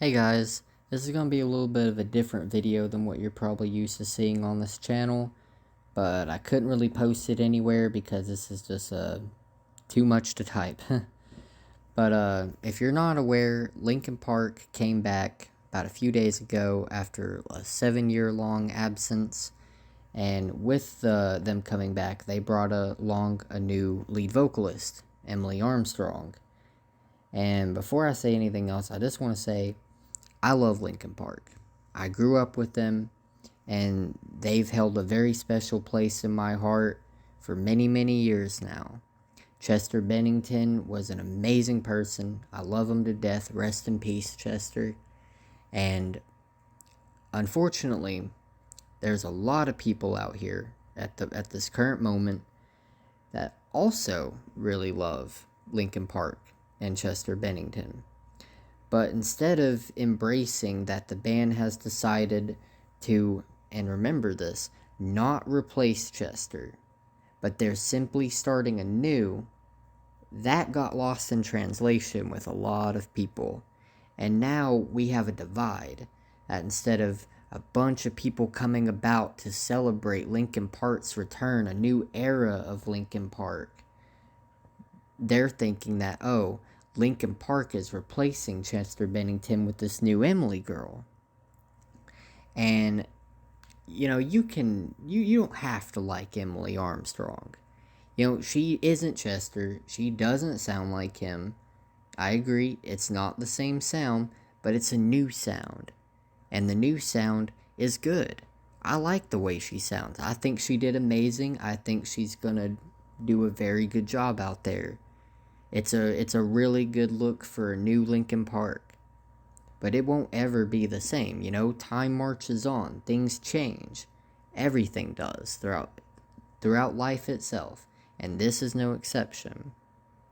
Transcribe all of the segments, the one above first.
Hey guys, this is going to be a little bit of a different video than what you're probably used to seeing on this channel, but I couldn't really post it anywhere because this is just too much to type. But if you're not aware, Linkin Park came back about a few days ago after a 7-year long absence, and with them coming back, they brought along a new lead vocalist, Emily Armstrong. And before I say anything else, I just want to say I love Linkin Park. I grew up with them, and they've held a very special place in my heart for many, many years now. Chester Bennington was an amazing person. I love him to death. Rest in peace, Chester. And unfortunately, there's a lot of people out here at this current moment that also really love Linkin Park and Chester Bennington. But instead of embracing that the band has decided to, and remember this, not replace Chester, but they're simply starting anew, that got lost in translation with a lot of people. And now we have a divide, that instead of a bunch of people coming about to celebrate Linkin Park's return, a new era of Linkin Park, they're thinking that, oh, Linkin Park is replacing Chester Bennington with this new Emily girl. And you don't have to like Emily Armstrong. She isn't Chester. She doesn't sound like him. I agree, it's not the same sound, but it's a new sound. And the new sound is good. I like the way she sounds. I think she did amazing. I think she's gonna do a very good job out there. It's a really good look for a new Linkin Park. But it won't ever be the same, Time marches on, things change. Everything does throughout life itself, and this is no exception.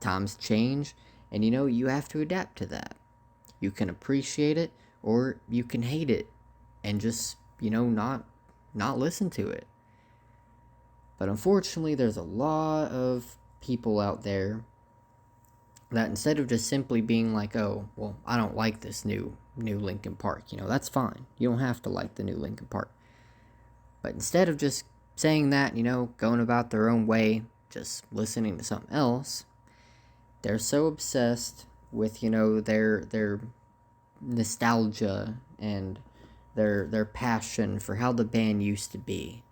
Times change, and you have to adapt to that. You can appreciate it or you can hate it and just, not listen to it. But unfortunately, there's a lot of people out there that instead of just simply being like, oh, well, I don't like this new Linkin Park, that's fine. You don't have to like the new Linkin Park. But instead of just saying that, going about their own way, just listening to something else, they're so obsessed with, their nostalgia and their passion for how the band used to be,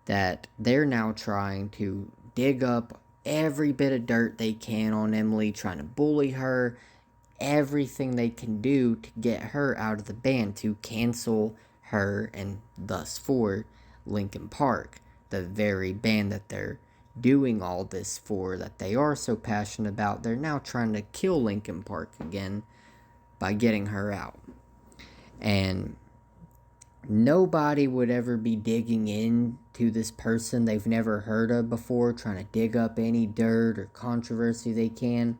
that they're now trying to dig up every bit of dirt they can on Emily, trying to bully her, everything they can do to get her out of the band, to cancel her and thus for Linkin Park, the very band that they're doing all this for, that they are so passionate about. They're now trying to kill Linkin Park again by getting her out. And nobody would ever be digging into this person they've never heard of before, trying to dig up any dirt or controversy they can,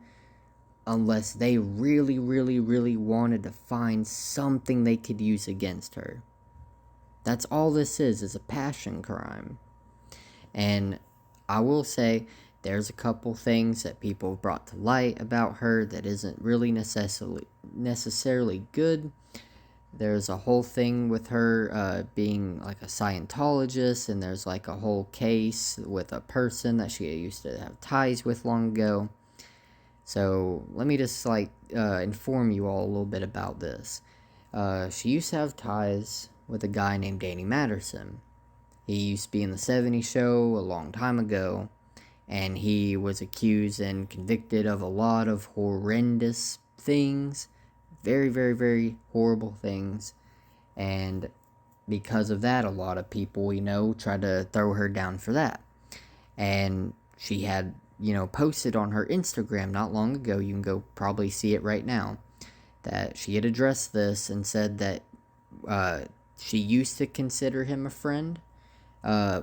unless they really, really, really wanted to find something they could use against her. That's all this is a passion crime. And I will say, there's a couple things that people have brought to light about her that isn't really necessarily good. There's a whole thing with her being like a Scientologist, and there's like a whole case with a person that she used to have ties with long ago. So let me just inform you all a little bit about this. She used to have ties with a guy named Danny Matterson. He used to be in the 70s show a long time ago, and he was accused and convicted of a lot of horrendous things. Very, very, very horrible things. And because of that, a lot of people, tried to throw her down for that. And she had, posted on her Instagram not long ago, you can go probably see it right now, that she had addressed this and said that she used to consider him a friend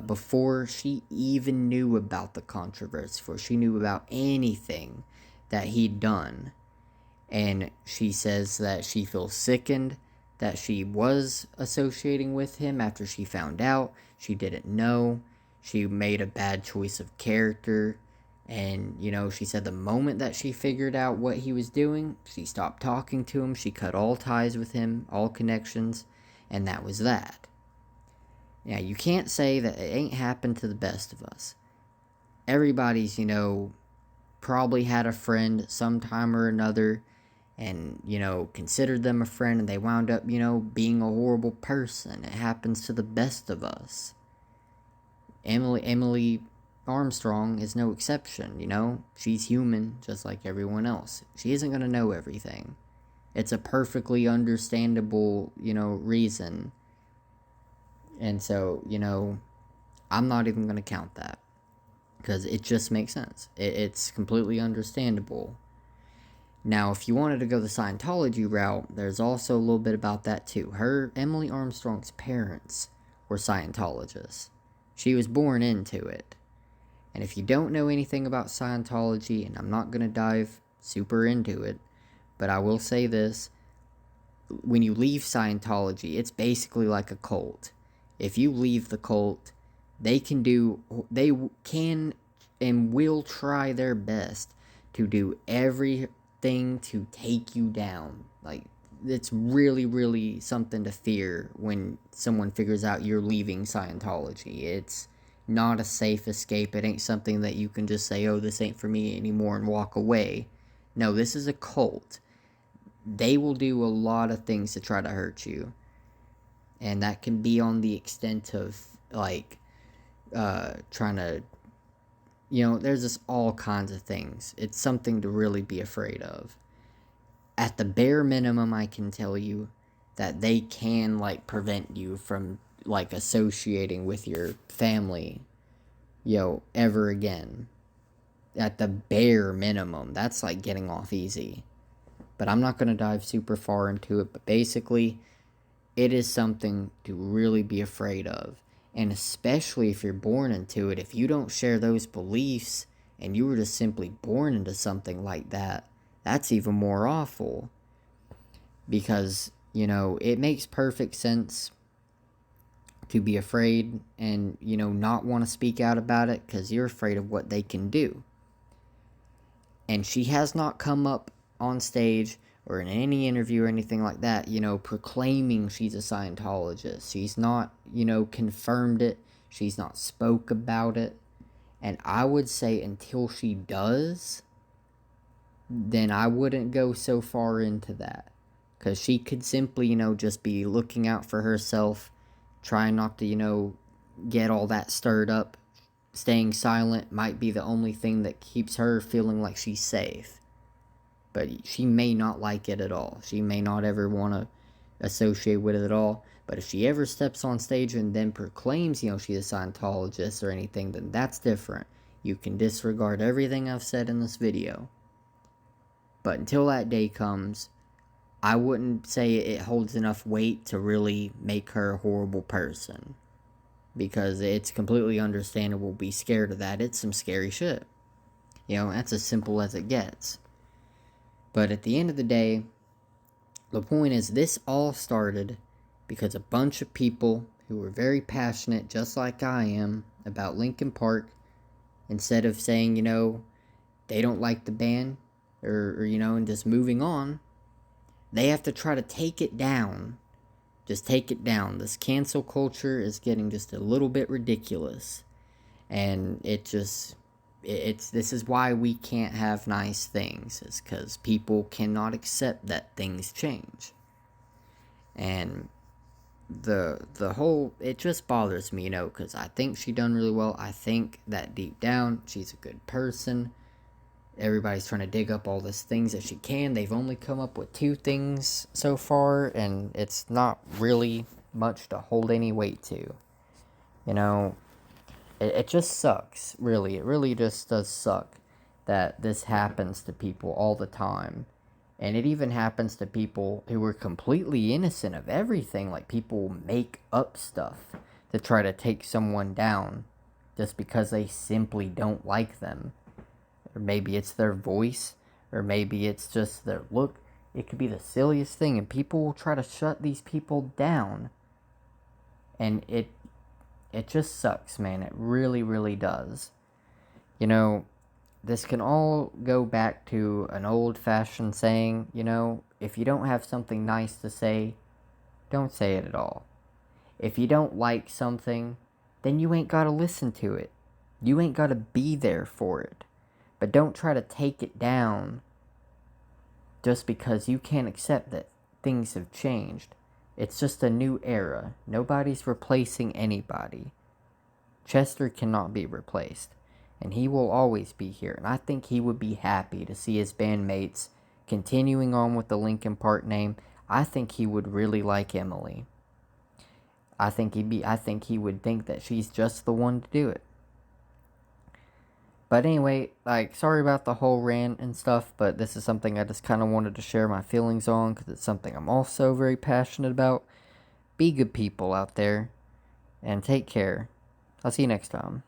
before she even knew about the controversy, before she knew about anything that he'd done. And she says that she feels sickened that she was associating with him after she found out. She didn't know. She made a bad choice of character. And, she said the moment that she figured out what he was doing, she stopped talking to him. She cut all ties with him, all connections, and that was that. Now, you can't say that it ain't happened to the best of us. Everybody's, probably had a friend sometime or another and, considered them a friend, and they wound up, being a horrible person. It happens to the best of us. Emily Armstrong is no exception, She's human, just like everyone else. She isn't going to know everything. It's a perfectly understandable, reason. And so, I'm not even going to count that. Because it just makes sense. It's completely understandable. Now, if you wanted to go the Scientology route, there's also a little bit about that too. Emily Armstrong's parents were Scientologists. She was born into it. And if you don't know anything about Scientology, and I'm not going to dive super into it, but I will say this. When you leave Scientology, it's basically like a cult. If you leave the cult, they can and will try their best to do everything to take you down. Like, it's really, really something to fear when someone figures out you're leaving Scientology. It's not a safe escape. It ain't something that you can just say, oh, this ain't for me anymore, and walk away. No, this is a cult. They will do a lot of things to try to hurt you. And that can be on the extent of, like, trying to, there's just all kinds of things. It's something to really be afraid of. At the bare minimum, I can tell you that they can, like, prevent you from, like, associating with your family, ever again. At the bare minimum. That's, like, getting off easy. But I'm not going to dive super far into it. But basically, it is something to really be afraid of. And especially if you're born into it, if you don't share those beliefs and you were just simply born into something like that, that's even more awful. Because, it makes perfect sense to be afraid and, not want to speak out about it because you're afraid of what they can do. And she has not come up on stage or in any interview or anything like that, proclaiming she's a Scientologist. She's not, confirmed it. She's not spoke about it. And I would say until she does, then I wouldn't go so far into that. Because she could simply, just be looking out for herself, trying not to, get all that stirred up. Staying silent might be the only thing that keeps her feeling like she's safe. But she may not like it at all. She may not ever want to associate with it at all. But if she ever steps on stage and then proclaims, she's a Scientologist or anything, then that's different. You can disregard everything I've said in this video. But until that day comes, I wouldn't say it holds enough weight to really make her a horrible person. Because it's completely understandable to be scared of that. It's some scary shit. That's as simple as it gets. But at the end of the day, the point is this all started because a bunch of people who were very passionate, just like I am, about Linkin Park, instead of saying, they don't like the band, or and just moving on, they have to try to take it down. Just take it down. This cancel culture is getting just a little bit ridiculous. And this is why we can't have nice things, is because people cannot accept that things change. And the whole, it just bothers me, because I think she done really well. I think that deep down, she's a good person. Everybody's trying to dig up all these things that she can. They've only come up with 2 things so far, and it's not really much to hold any weight to. It just sucks, really. It really just does suck that this happens to people all the time. And it even happens to people who are completely innocent of everything. Like, people make up stuff to try to take someone down just because they simply don't like them. Or maybe it's their voice, or maybe it's just their look. It could be the silliest thing, and people will try to shut these people down. And it just sucks, man. It really, really does. this can all go back to an old-fashioned saying, if you don't have something nice to say, don't say it at all. If you don't like something, then you ain't gotta listen to it. You ain't gotta be there for it. But don't try to take it down just because you can't accept that things have changed. It's just a new era. Nobody's replacing anybody. Chester cannot be replaced, and he will always be here. And I think he would be happy to see his bandmates continuing on with the Linkin Park name. I think he would really like Emily. I think he would think that she's just the one to do it. But anyway, sorry about the whole rant and stuff, but this is something I just kind of wanted to share my feelings on because it's something I'm also very passionate about. Be good people out there, and take care. I'll see you next time.